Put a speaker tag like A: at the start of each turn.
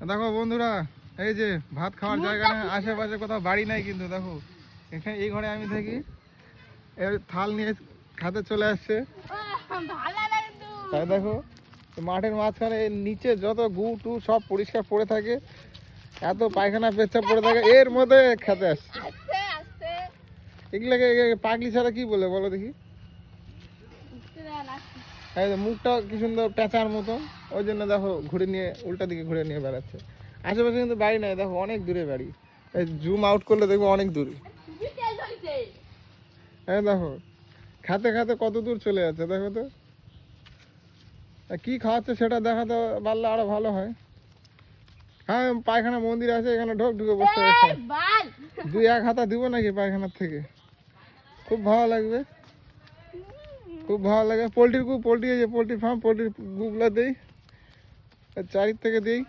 A: দেখো বন্ধুরা, এই যে ভাত খাওয়ার জায়গা না, আশেপাশে কোথাও বাড়ি নাই, কিন্তু দেখো এখানে এই ঘরে আমি থাকি। এই থাল নিয়ে খাতে চলে আসছে। তাই দেখো মাঠের মাঝখানে এর নিচে যত গু টু সব পরিষ্কার পড়ে থাকে, এত পায়খানা পেচ্ছাপ পড়ে থাকে, এর মধ্যে খেতে আসছে। এগুলাকে পাগলি ছাড়া কি বলে বলো দেখি? এই যে মুখটা কি সুন্দর পেঁচার মতো, ওই জন্য দেখো ঘুরে নিয়ে উল্টা দিকে ঘুরে নিয়ে বেড়াচ্ছে। আশেপাশে কিন্তু বাড়ি নাই, দেখো অনেক দূরে বাড়ি। এই জুম আউট করলে দেখো অনেক দূরে। এই দেখো খাতে খাতে কত দূর চলে যাচ্ছে, দেখো তো। কি খাওয়াচ্ছে সেটা দেখাতে পারলে আরো ভালো হয়। হ্যাঁ, পায়খানা মন্দির আছে, এখানে ঢুকে বসতে হবে। 2-1 হাতা দিব নাকি পায়খানার থেকে? খুব ভালো লাগবে, খুব ভালো লাগে। পোলট্রির গু, পোলট্রি এই যে পোলট্রি ফার্ম, পোলট্রির গুগুলো দেই, চারির থেকে দিই।